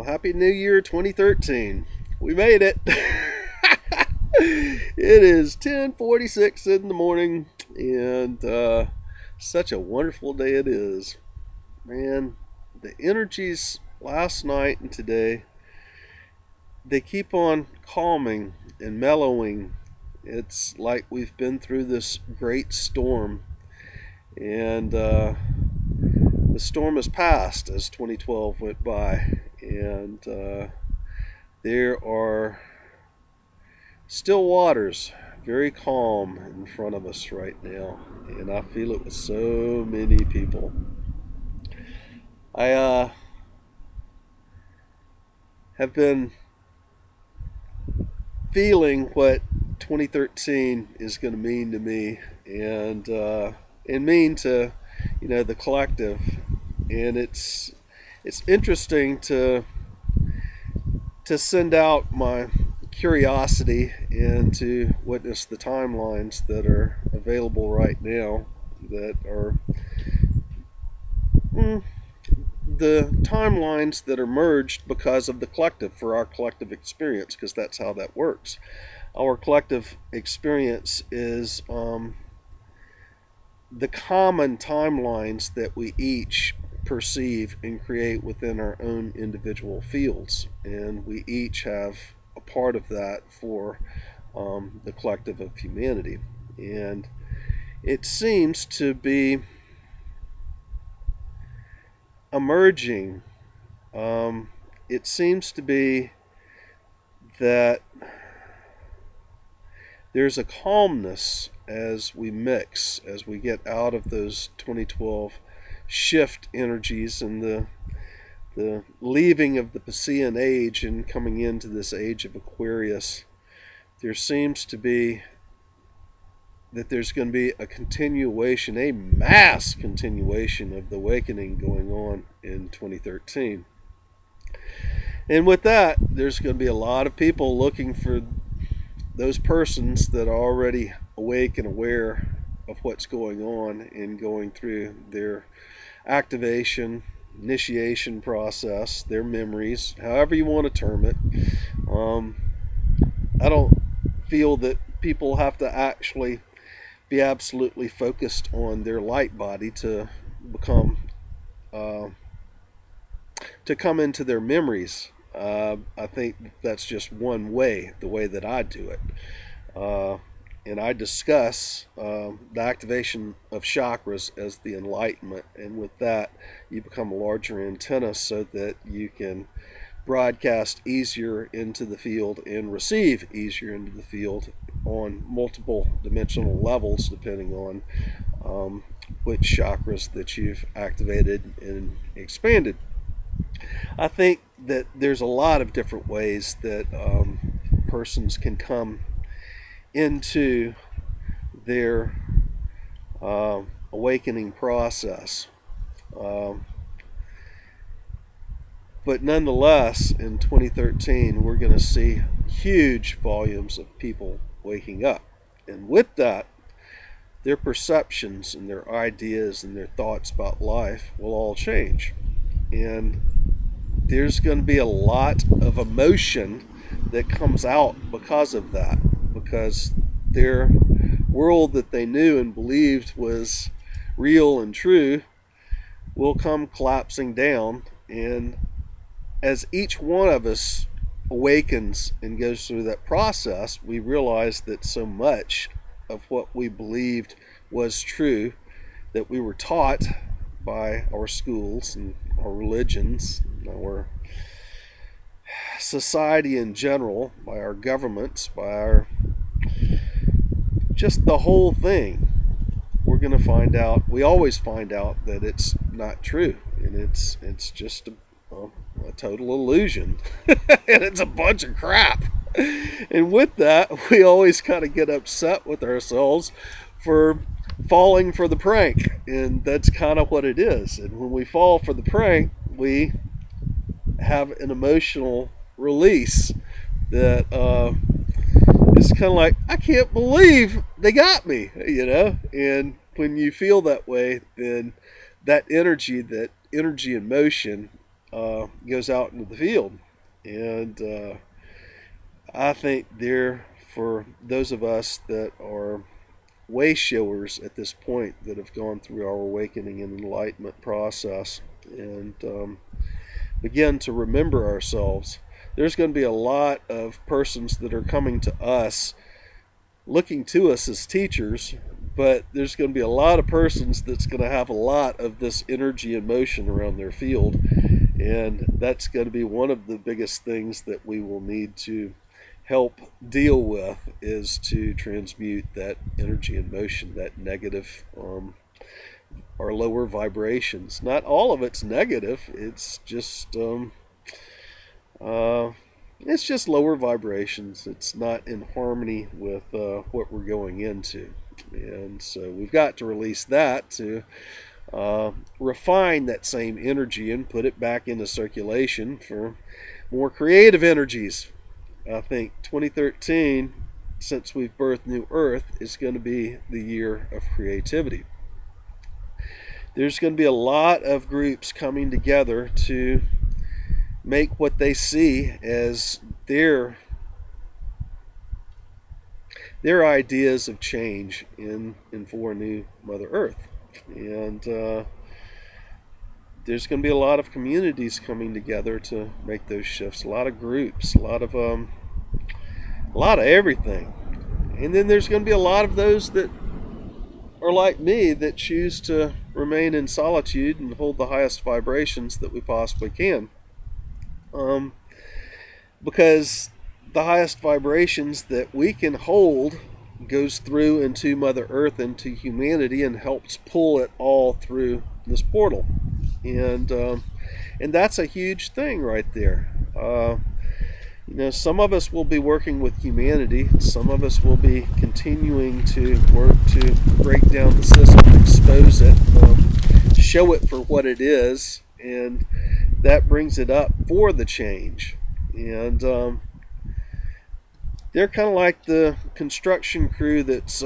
Well, Happy New Year 2013. We made it. It is 10:46 in the morning, and such a wonderful day it is. Man, the energies last night and today, they keep on calming and mellowing. It's like we've been through this great storm, and the storm has passed as 2012 went by, and there are still waters, very calm in front of us right now, and I feel it with so many people. I have been feeling what 2013 is going to mean to me, and mean to the collective, and it's interesting to send out my curiosity and to witness the timelines that are available right now, that are the timelines that are merged because of the collective, for our collective experience, because that's how that works. Our collective experience is the common timelines that we each perceive and create within our own individual fields, and we each have a part of that for the collective of humanity. And it seems to be emerging. It seems to be that there's a calmness as we mix, as we get out of those 2012 shift energies and the leaving of the Pascean age and coming into this age of Aquarius. There seems to be that there's going to be a continuation, a mass continuation of the awakening going on in 2013. And with that, there's going to be a lot of people looking for those persons that are already awake and aware of what's going on and going through their activation, initiation process, their memories, however you want to term it. I don't feel that people have to actually be absolutely focused on their light body to become to come into their memories. I think that's just one way, the way that I do it. And I discuss the activation of chakras as the enlightenment, and with that you become a larger antenna so that you can broadcast easier into the field and receive easier into the field on multiple dimensional levels, depending on which chakras that you've activated and expanded. I think that there's a lot of different ways that persons can come into their awakening process. But nonetheless, in 2013, we're going to see huge volumes of people waking up. And with that, their perceptions and their ideas and their thoughts about life will all change. And there's going to be a lot of emotion that comes out because of that, because their world that they knew and believed was real and true will come collapsing down. And as each one of us awakens and goes through that process, we realize that so much of what we believed was true, that we were taught by our schools and our religions, our society in general, by our governments, by our just the whole thing, we're going to find out, we always find out, that it's not true, and it's just a total illusion. And it's a bunch of crap. And with that, we always kind of get upset with ourselves for falling for the prank, and that's kind of what it is. And when we fall for the prank, we have an emotional release that is kind of like, I can't believe they got me, and when you feel that way, then that energy and motion goes out into the field. And I think there, for those of us that are wayshowers at this point, that have gone through our awakening and enlightenment process, and begin to remember ourselves, there's going to be a lot of persons that are coming to us, looking to us as teachers, but there's going to be a lot of persons that's going to have a lot of this energy and motion around their field, and that's going to be one of the biggest things that we will need to help deal with, is to transmute that energy and motion, that negative or lower vibrations. Not all of it's negative. It's just lower vibrations. It's not in harmony with what we're going into, and so we've got to release that to refine that same energy and put it back into circulation for more creative energies. I think 2013, since we've birthed New Earth, is going to be the year of creativity. There's going to be a lot of groups coming together to make what they see as their ideas of change in for a new Mother Earth. And there's going to be a lot of communities coming together to make those shifts. A lot of groups, a lot of everything. And then there's going to be a lot of those that are like me, that choose to remain in solitude and hold the highest vibrations that we possibly can. Because the highest vibrations that we can hold goes through into Mother Earth, into humanity, and helps pull it all through this portal. And that's a huge thing right there. Some of us will be working with humanity. Some of us will be continuing to work to break down the system, expose it, show it for what it is, and that brings it up for the change. And they're kind of like the construction crew that's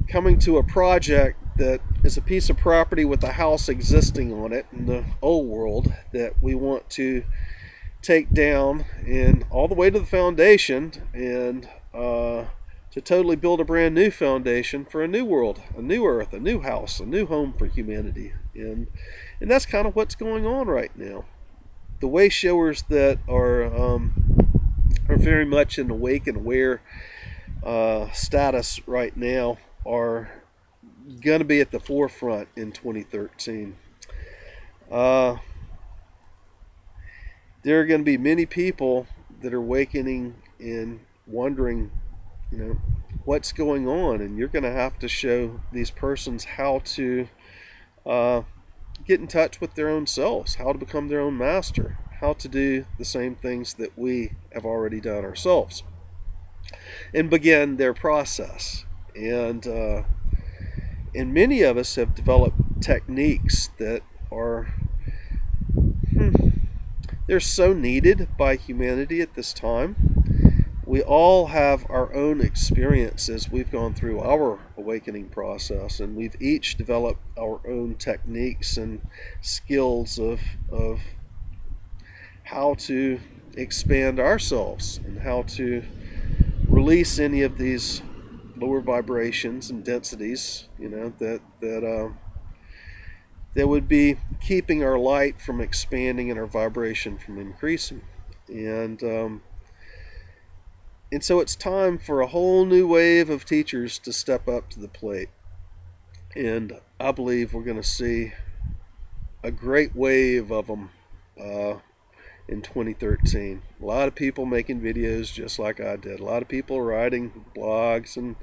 coming to a project that is a piece of property with a house existing on it in the old world that we want to take down and all the way to the foundation, and to totally build a brand new foundation for a new world, a new earth, a new house, a new home for humanity. And that's kind of what's going on right now. The wayshowers that are very much in awake and aware status right now are going to be at the forefront in 2013. There are going to be many people that are awakening and wondering, what's going on, and you're going to have to show these persons how to get in touch with their own selves, how to become their own master, how to do the same things that we have already done ourselves, and begin their process. And many of us have developed techniques that are they're so needed by humanity at this time. We all have our own experiences. We've gone through our awakening process, and we've each developed our own techniques and skills of how to expand ourselves and how to release any of these lower vibrations and densities, that would be keeping our light from expanding and our vibration from increasing. And so it's time for a whole new wave of teachers to step up to the plate. And I believe we're going to see a great wave of them in 2013. A lot of people making videos just like I did. A lot of people writing blogs and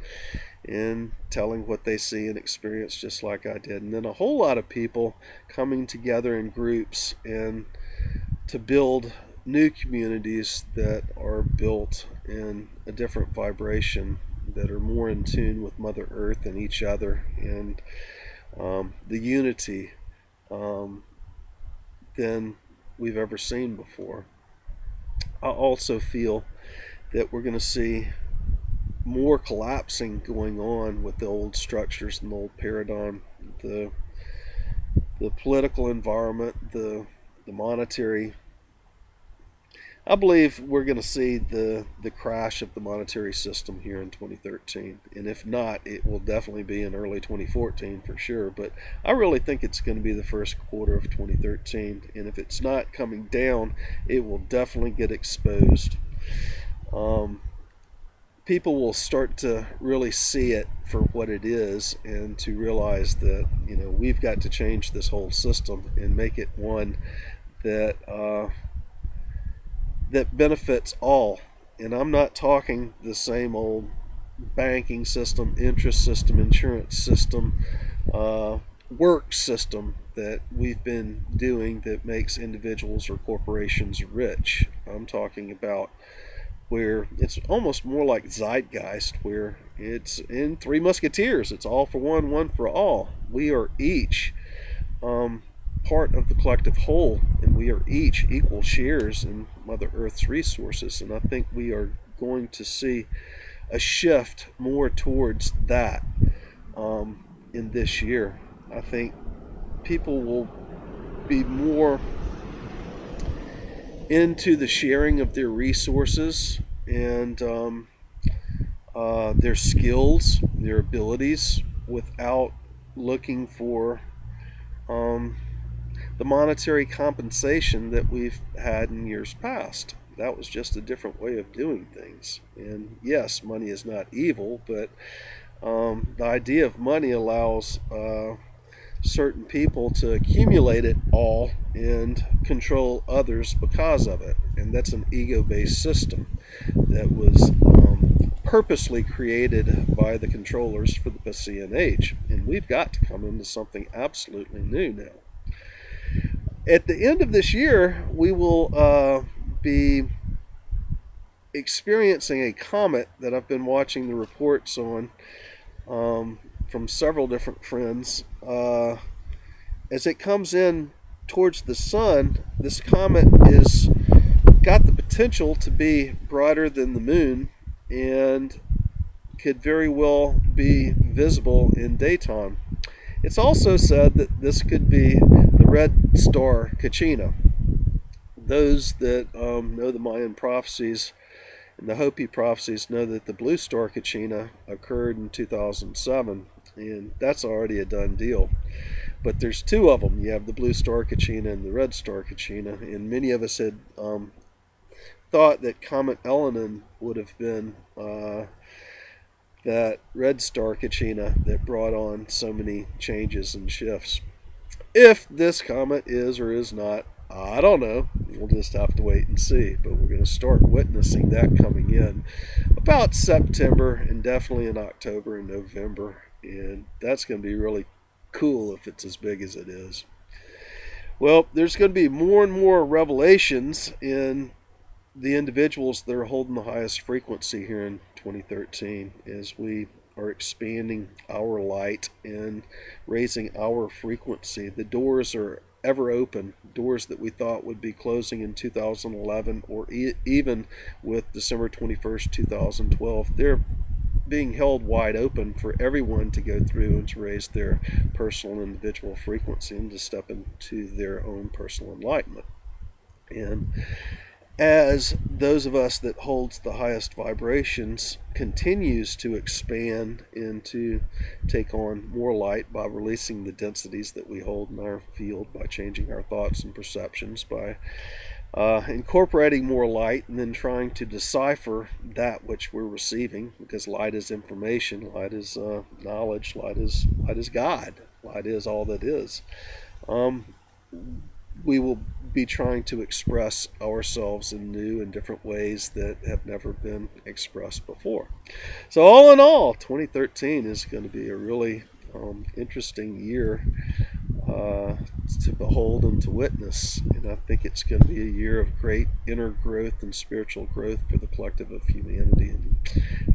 telling what they see and experience just like I did. And then a whole lot of people coming together in groups and to build new communities that are built in a different vibration, that are more in tune with Mother Earth and each other, and the unity than we've ever seen before. I also feel that we're going to see more collapsing going on with the old structures and the old paradigm. The the political environment, the monetary. I believe we're going to see the crash of the monetary system here in 2013, and if not, it will definitely be in early 2014 for sure. But I really think it's going to be the first quarter of 2013, and if it's not coming down, it will definitely get exposed. Um, People will start to really see it for what it is, and to realize that we've got to change this whole system and make it one that that benefits all. And I'm not talking the same old banking system, interest system, insurance system, work system that we've been doing that makes individuals or corporations rich. I'm talking about where it's almost more like zeitgeist, where it's in Three Musketeers. It's all for one, one for all. We are each part of the collective whole, and we are each equal shares in Mother Earth's resources. And I think we are going to see a shift more towards that in this year. I think people will be more into the sharing of their resources and their skills, their abilities, without looking for the monetary compensation that we've had in years past. That was just a different way of doing things. And yes, money is not evil, but the idea of money allows certain people to accumulate it all and control others because of it. And that's an ego-based system that was purposely created by the controllers for the Passean Age. And we've got to come into something absolutely new now. At the end of this year, we will be experiencing a comet that I've been watching the reports on from several different friends. As it comes in towards the sun, this comet is got the potential to be brighter than the moon and could very well be visible in daytime. It's also said that this could be the red star Kachina. Those that know the Mayan prophecies and the Hopi prophecies know that the blue star Kachina occurred in 2007, and that's already a done deal. But there's two of them. You have the blue star Kachina and the red star Kachina, and many of us had thought that Comet Elenin would have been that red star Kachina that brought on so many changes and shifts. If this comet is or is not, I don't know. We'll just have to wait and see. But we're going to start witnessing that coming in about September, and definitely in October and November. And that's going to be really cool if it's as big as it is. Well, there's going to be more and more revelations in the individuals that are holding the highest frequency here in 2013 as we are expanding our light and raising our frequency. The doors are ever open. Doors that we thought would be closing in 2011 or even with December 21st, 2012, they're being held wide open for everyone to go through and to raise their personal and individual frequency and to step into their own personal enlightenment. And as those of us that holds the highest vibrations continues to expand and to take on more light by releasing the densities that we hold in our field, by changing our thoughts and perceptions, by incorporating more light, and then trying to decipher that which we're receiving, because light is information, light is knowledge, light is God, light is all that is. We will be trying to express ourselves in new and different ways that have never been expressed before. So all in all, 2013 is going to be a really interesting year to behold and to witness. And I think it's going to be a year of great inner growth and spiritual growth for the collective of humanity. And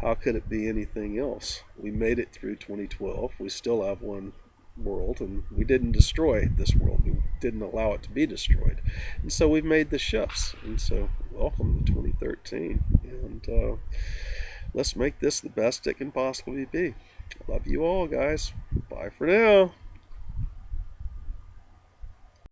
how could it be anything else? We made it through 2012. We still have one world, and we didn't destroy this world. We didn't allow it to be destroyed. And so we've made the shifts. And so welcome to 2013. And let's make this the best it can possibly be. Love you all, guys. Bye for now.